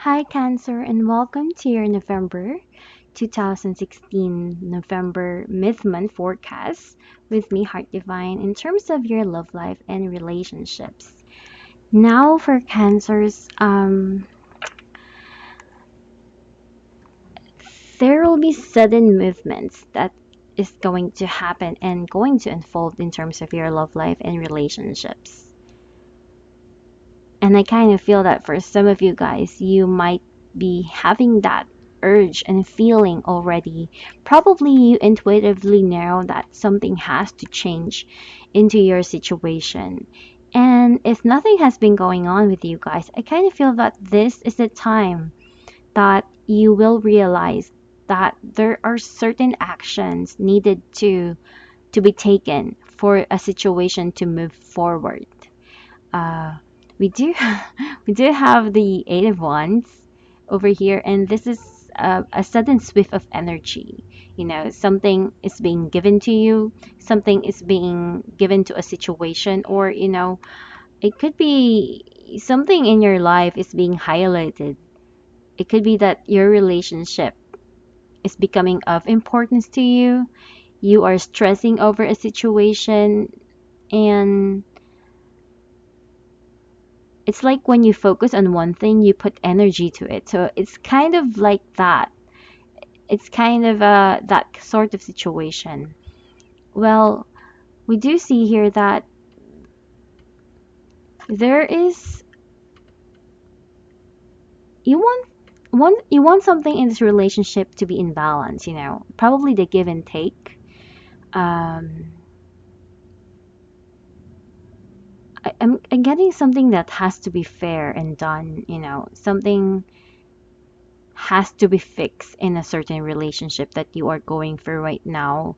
Hi, Cancer, and welcome to your November 2016 November mid-month forecast with me, Heart Divine, in terms of your love life and relationships. Now, for Cancers, there will be sudden movements that is going to happen and going to unfold in terms of your love life and relationships. And I kind of feel that for some of you guys, you might be having that urge and feeling already. Probably you intuitively know that something has to change into your situation. And if nothing has been going on with you guys, I kind of feel that this is the time that you will realize that there are certain actions needed to be taken for a situation to move forward. Uh, we do we do have the Eight of Wands over here, and this is a sudden swift of energy. You know, something is being given to you, something is being given to a situation, or it could be something in your life is being highlighted. It could be that your relationship is becoming of importance to you. You are stressing over a situation, and it's like when you focus on one thing, you put energy to it. So it's kind of like that. It's kind of that sort of situation. Well, we do see here that there is you want something in this relationship to be in balance. Probably the give and take. Um, I'm getting something that has to be fair and done. Something has to be fixed in a certain relationship that you are going through right now,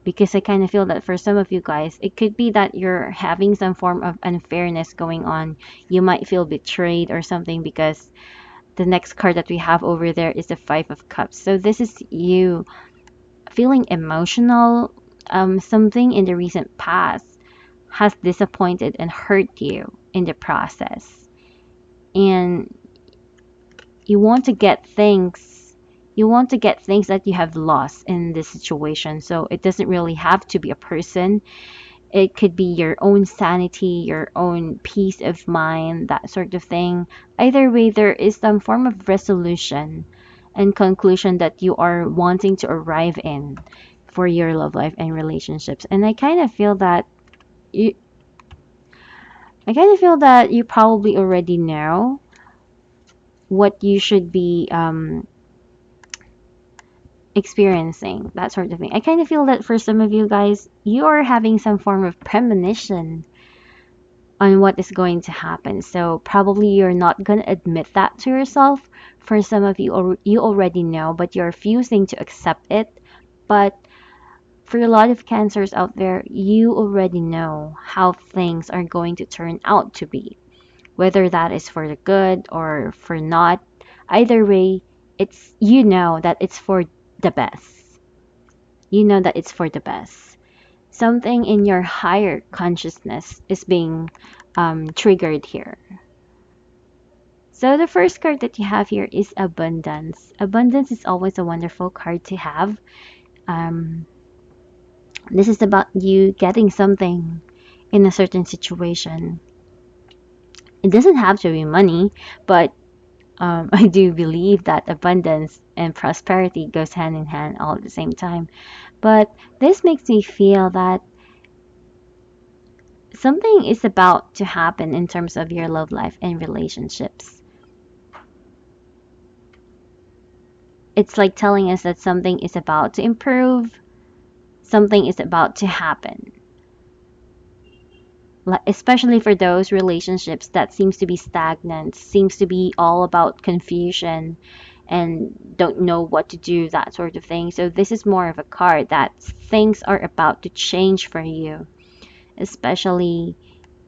because I kind of feel that for some of you guys, it could be that you're having some form of unfairness going on. You might feel betrayed or something, because the next card that we have over there is the Five of Cups. So this is you feeling emotional. Something in the recent past has disappointed and hurt you in the process. And you want to get things that you have lost in this situation. So it doesn't really have to be a person. It could be your own sanity, your own peace of mind, that sort of thing. Either way, there is some form of resolution and conclusion that you are wanting to arrive in for your love life and relationships. And you I kind of feel that you probably already know what you should be experiencing, that sort of thing. I kind of feel that for some of you guys, you are having some form of premonition on what is going to happen. So probably you're not going to admit that to yourself. For some of you, you already know, but you're refusing to accept it. But for a lot of cancers out there, you already know how things are going to turn out to be, whether that is for the good or for not. Either way, it's that it's for the best. You know that it's for the best. Something in your higher consciousness is being triggered here. So the first card that you have here is abundance. Abundance is always a wonderful card to have. Um, this is about you getting something in a certain situation. It doesn't have to be money, but I do believe that abundance and prosperity goes hand in hand all at the same time. But this makes me feel that something is about to happen in terms of your love life and relationships. It's like telling us that something is about to improve, something is about to happen. Especially for those relationships that seems to be stagnant, seems to be all about confusion and don't know what to do, that sort of thing. So this is more of a card that things are about to change for you, especially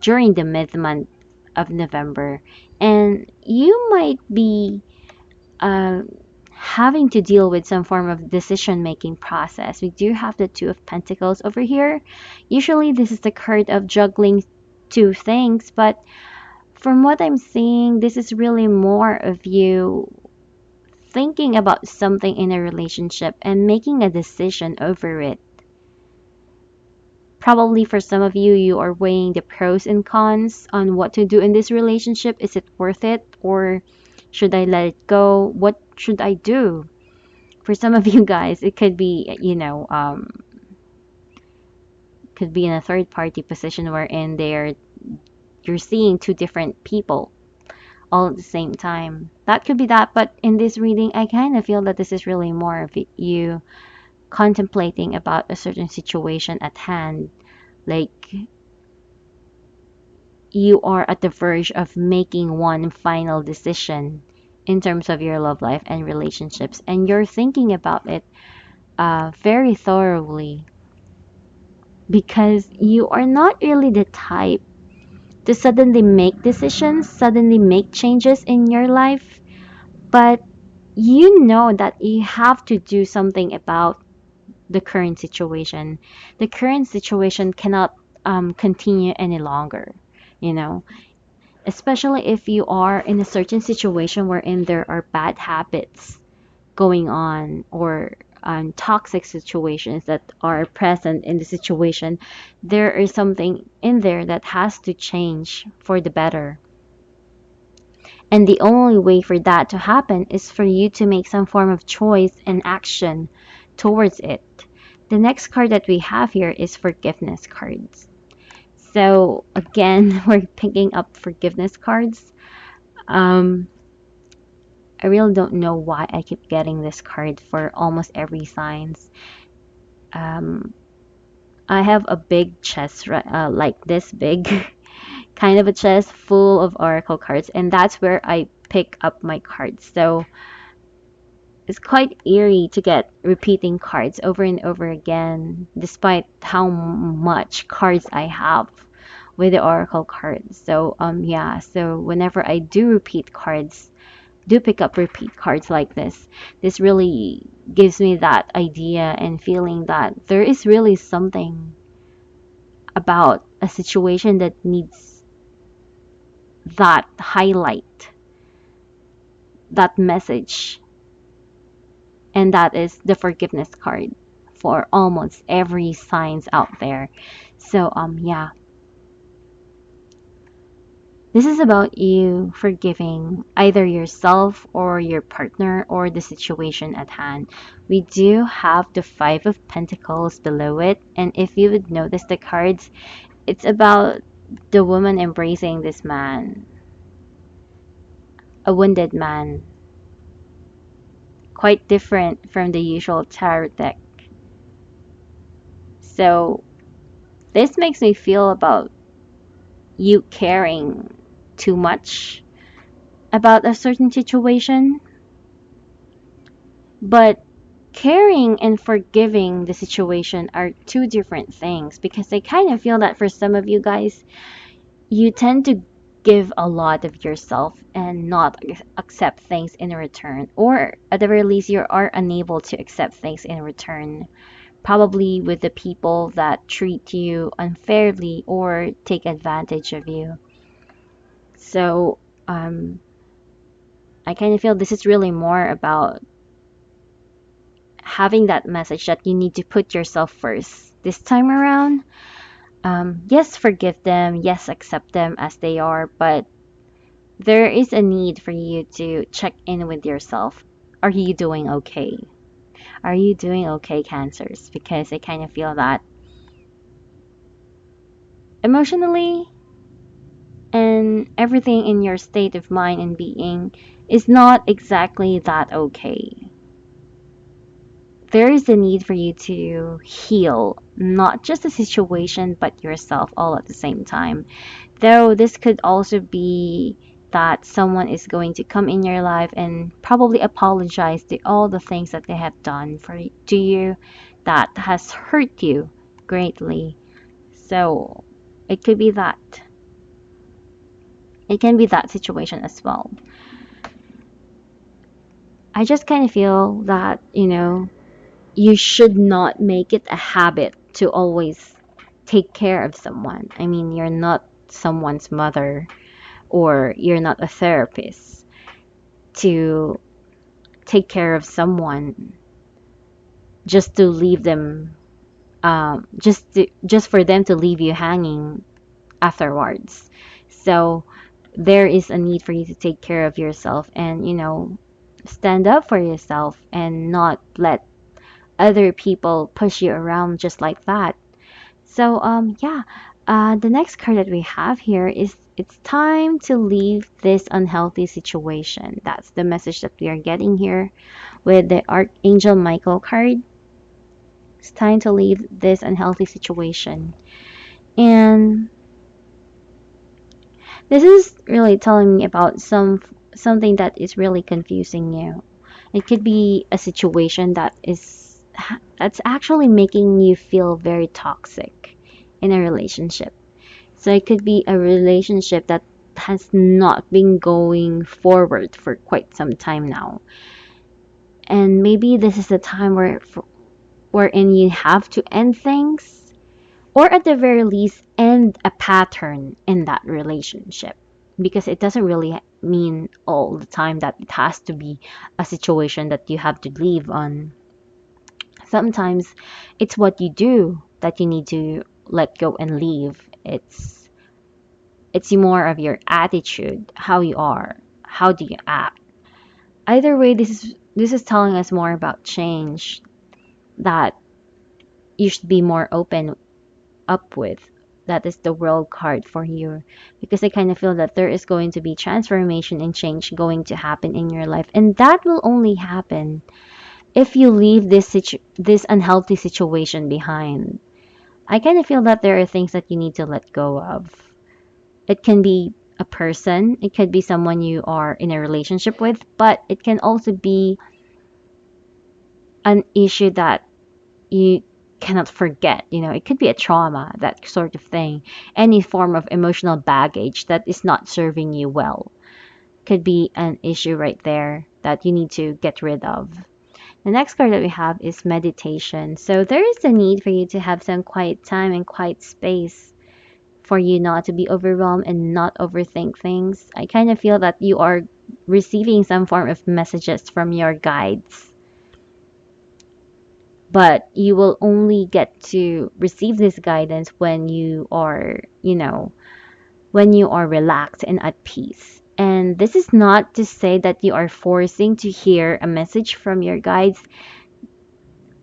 during the mid-month of November. And you might be uh, having to deal with some form of decision making process. We do have the Two of Pentacles over here. Usually, this is the card of juggling two things, but from what I'm seeing, this is really more of you thinking about something in a relationship and making a decision over it. Probably for some of you, you are weighing the pros and cons on what to do in this relationship. Is it worth it? Or should I let it go? What should I do? For some of you guys, it could be, could be in a third party position wherein you're seeing two different people all at the same time. That could be that, but in this reading, I kind of feel that this is really more of you contemplating about a certain situation at hand. Like you are at the verge of making one final decision in terms of your love life and relationships, and you're thinking about it very thoroughly because you are not really the type to suddenly make decisions, suddenly make changes in your life, but you know that you have to do something about the current situation. The current situation cannot continue any longer, you know, especially if you are in a certain situation wherein there are bad habits going on or toxic situations that are present in the situation. There is something in there that has to change for the better. And the only way for that to happen is for you to make some form of choice and action towards it. The next card that we have here is forgiveness cards. So again, we're picking up forgiveness cards. Um, I really don't know why I keep getting this card for almost every signs. Um, I have a big chest, like this big, kind of a chest full of oracle cards, and that's where I pick up my cards. So it's quite eerie to get repeating cards over and over again, despite how much cards I have with the oracle cards. So yeah, so whenever I do repeat cards, do pick up repeat cards like this really gives me that idea and feeling that there is really something about a situation that needs that highlight, that message, and that is the forgiveness card for almost every signs out there. So yeah, this is about you forgiving either yourself or your partner or the situation at hand. We do have the Five of Pentacles below it, and if you would notice the cards, it's about the woman embracing this man, a wounded man, quite different from the usual tarot deck. So this makes me feel about you caring too much about a certain situation, but caring and forgiving the situation are two different things because I kind of feel that for some of you guys, you tend to give a lot of yourself and not accept things in return, or at the very least, you are unable to accept things in return. Probably with the people that treat you unfairly or take advantage of you. So, I kind of feel this is really more about having that message that you need to put yourself first this time around. Yes, forgive them. Yes, accept them as they are. But there is a need for you to check in with yourself. Are you doing okay? Are you doing okay, Cancers? Because I kind of feel that emotionally and everything in your state of mind and being is not exactly that okay. There is a need for you to heal not just the situation but yourself all at the same time. Though this could also be that someone is going to come in your life and probably apologize to all the things that they have done for to you that has hurt you greatly. So it could be that. It can be that situation as well. I just kind of feel that, you should not make it a habit to always take care of someone. I mean, you're not someone's mother or you're not a therapist to take care of someone just to leave them, just for them to leave you hanging afterwards. So there is a need for you to take care of yourself and, stand up for yourself and not let other people push you around just like that. So, yeah, the next card that we have here is it's time to leave this unhealthy situation. That's the message that we are getting here with the Archangel Michael card. It's time to leave this unhealthy situation. And this is really telling me about something that is really confusing you. It could be a situation that's actually making you feel very toxic in a relationship. So it could be a relationship that has not been going forward for quite some time now. And maybe this is the time wherein you have to end things, or at the very least end a pattern in that relationship, because it doesn't really mean all the time that it has to be a situation that you have to leave on. Sometimes it's what you do that you need to let go and leave. It's more of your attitude, how you are, how do you act. Either way, this is telling us more about change that you should be more open up with. That is the world card for you, because I kind of feel that there is going to be transformation and change going to happen in your life, and that will only happen if you leave this unhealthy situation behind. I kind of feel that there are things that you need to let go of. It can be a person, it could be someone you are in a relationship with, but it can also be an issue that you cannot forget. It could be a trauma, that sort of thing. Any form of emotional baggage that is not serving you well could be an issue right there that you need to get rid of. The next card that we have is meditation. So there is a need for you to have some quiet time and quiet space for you not to be overwhelmed and not overthink things. I kind of feel that you are receiving some form of messages from your guides, but you will only get to receive this guidance when you are, when you are relaxed and at peace. And this is not to say that you are forcing to hear a message from your guides.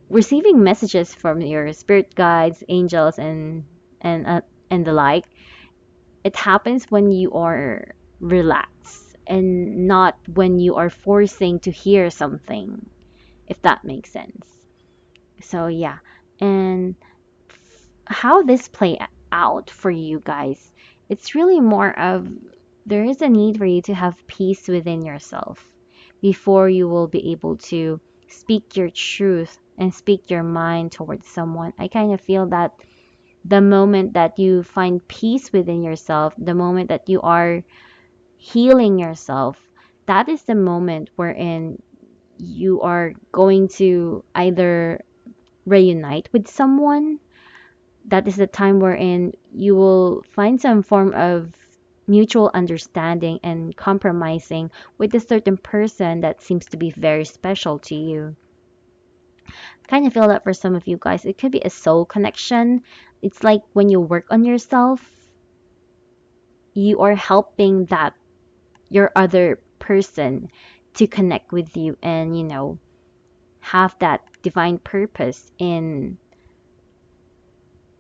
Receiving messages from your spirit guides, angels, and the like, it happens when you are relaxed and not when you are forcing to hear something, if that makes sense. So yeah, and how this play out for you guys, it's really more of there is a need for you to have peace within yourself before you will be able to speak your truth and speak your mind towards someone. I kind of feel that the moment that you find peace within yourself, the moment that you are healing yourself, that is the moment wherein you are going to either reunite with someone. That is the time wherein you will find some form of mutual understanding and compromising with a certain person that seems to be very special to you. Kind of feel that for some of you guys, it could be a soul connection. It's like when you work on yourself, you are helping that your other person to connect with you and, have that divine purpose in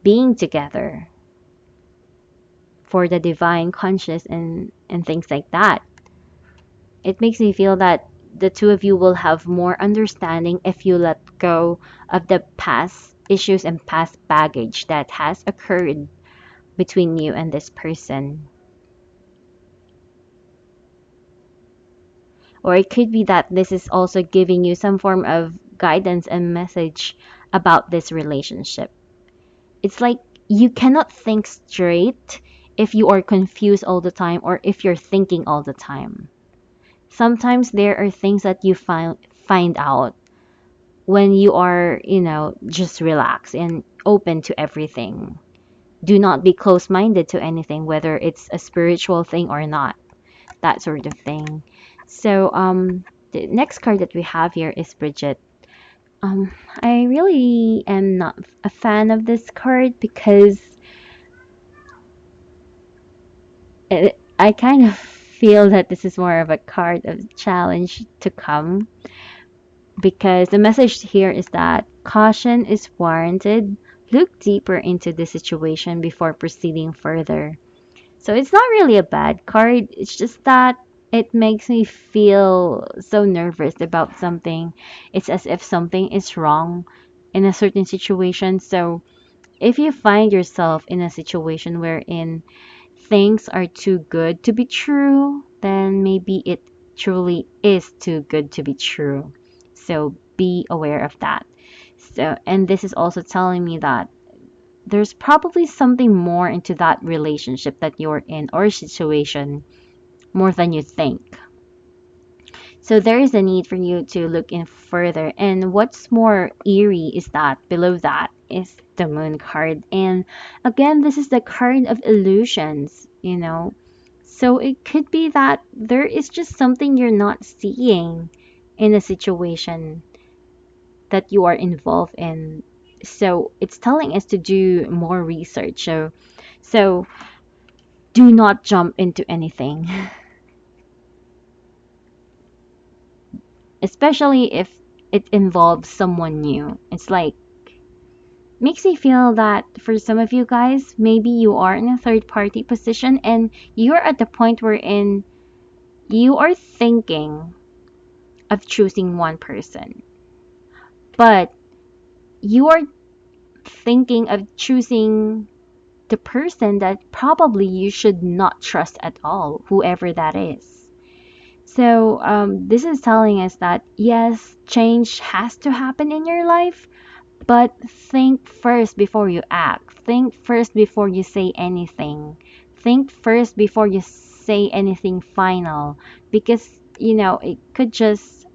being together for the divine conscious and things like that. It makes me feel that the two of you will have more understanding if you let go of the past issues and past baggage that has occurred between you and this person. Or it could be that this is also giving you some form of guidance and message about this relationship. It's like you cannot think straight if you are confused all the time or if you're thinking all the time. Sometimes there are things that you find out when you are, just relaxed and open to everything. Do not be close minded to anything, whether it's a spiritual thing or not, that sort of thing. So, the next card that we have here is Bridget. I really am not a fan of this card because I kind of feel that this is more of a card of challenge to come, because the message here is that caution is warranted. Look deeper into the situation before proceeding further. So it's not really a bad card. It's just that it makes me feel so nervous about something. It's as if something is wrong in a certain situation. So if you find yourself in a situation wherein things are too good to be true, then maybe it truly is too good to be true. So be aware of that. So, and this is also telling me that there's probably something more into that relationship that you're in or situation more than you think. So there is a need for you to look in further. And what's more eerie is that below that is the moon card. And again, this is the card of illusions, you know. So it could be that there is just something you're not seeing in a situation that you are involved in. So it's telling us to do more research. So do not jump into anything, especially if it involves someone new. It's like makes me feel that for some of you guys, maybe you are in a third party position and you're at the point wherein you are thinking of choosing one person, but you are thinking of choosing the person that probably you should not trust at all, whoever that is. So, this is telling us that yes, change has to happen in your life, but think first before you act. Think first before you say anything. Think first before you say anything final, because it could just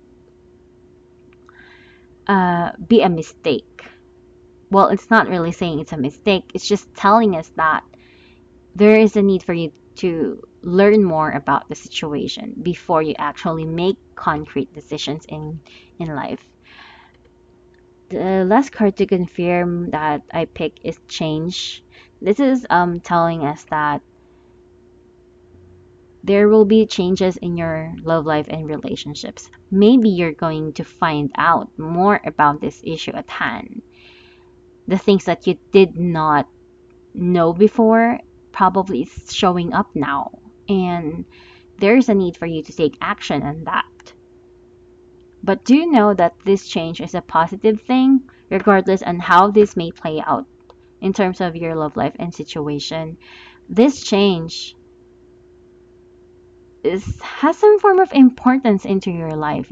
be a mistake. Well, it's not really saying it's a mistake, it's just telling us that there is a need for you to learn more about the situation before you actually make concrete decisions in life. The last card to confirm that I pick is change. This is telling us that there will be changes in your love life and relationships. Maybe you're going to find out more about this issue at hand. The things that you did not know before probably is showing up now. And there's a need for you to take action on that. But do know that this change is a positive thing, regardless on how this may play out in terms of your love life and situation. This change has some form of importance into your life,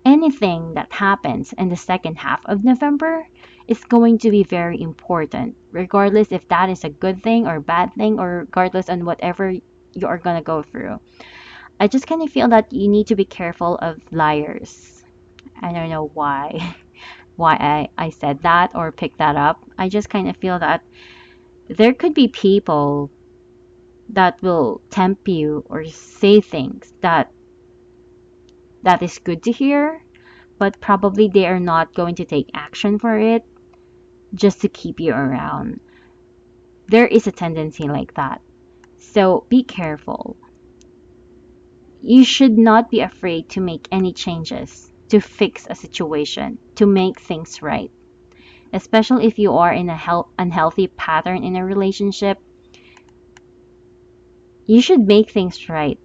anything that happens in the second half of November is going to be very important, regardless if that is a good thing or bad thing, or regardless on whatever you are gonna go through. I just kind of feel that you need to be careful of liars. I don't know why why I said that or picked that up. I just kind of feel that there could be people that will tempt you or say things that is good to hear, but probably they are not going to take action for it just to keep you around. There is a tendency like that. So be careful. You should not be afraid to make any changes to fix a situation, to make things right. Especially if you are in a unhealthy pattern in a relationship, you should make things right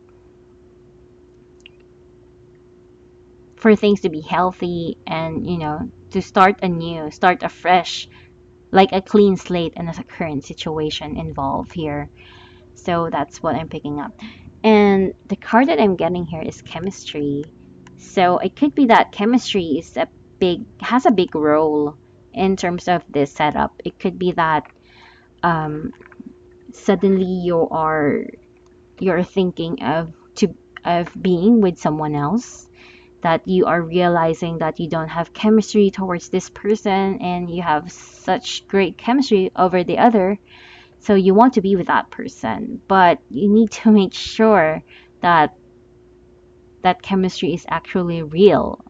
for things to be healthy and, to start anew, start afresh, like a clean slate in a current situation involved here. So that's what I'm picking up. And the card that I'm getting here is chemistry. So it could be that chemistry has a big role in terms of this setup. It could be that um, suddenly you're thinking of being with someone else, that you are realizing that you don't have chemistry towards this person and you have such great chemistry over the other, so you want to be with that person, but you need to make sure that that chemistry is actually real,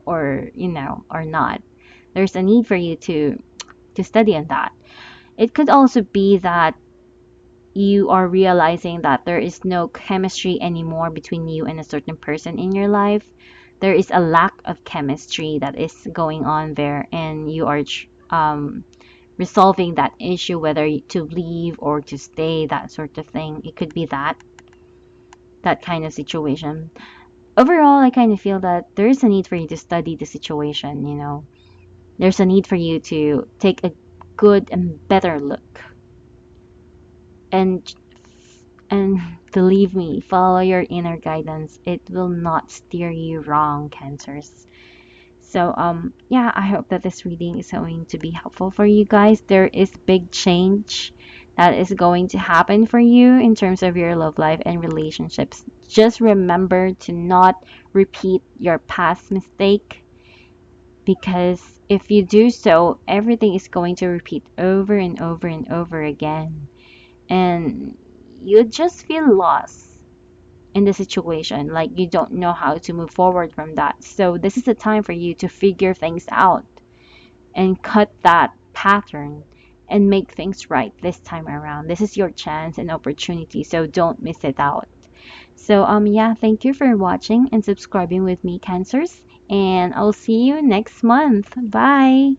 or or not. There's a need for you to study on that. It could also be that you are realizing that there is no chemistry anymore between you and a certain person in your life. There is a lack of chemistry that is going on there, and you are resolving that issue, whether to leave or to stay, that sort of thing. It could be that kind of situation. Overall, I kind of feel that there is a need for you to study the situation, There's a need for you to take a good and better look. And and believe me, follow your inner guidance. It will not steer you wrong, Cancers. So yeah, I hope that this reading is going to be helpful for you guys. There is big change that is going to happen for you in terms of your love life and relationships. Just remember to not repeat your past mistake, because if you do so, everything is going to repeat over and over and over again. And you just feel lost in the situation, like you don't know how to move forward from that. So this is the time for you to figure things out and cut that pattern and make things right this time around. This is your chance and opportunity, so don't miss it out. So yeah, thank you for watching and subscribing with me, Cancers, and I'll see you next month. Bye.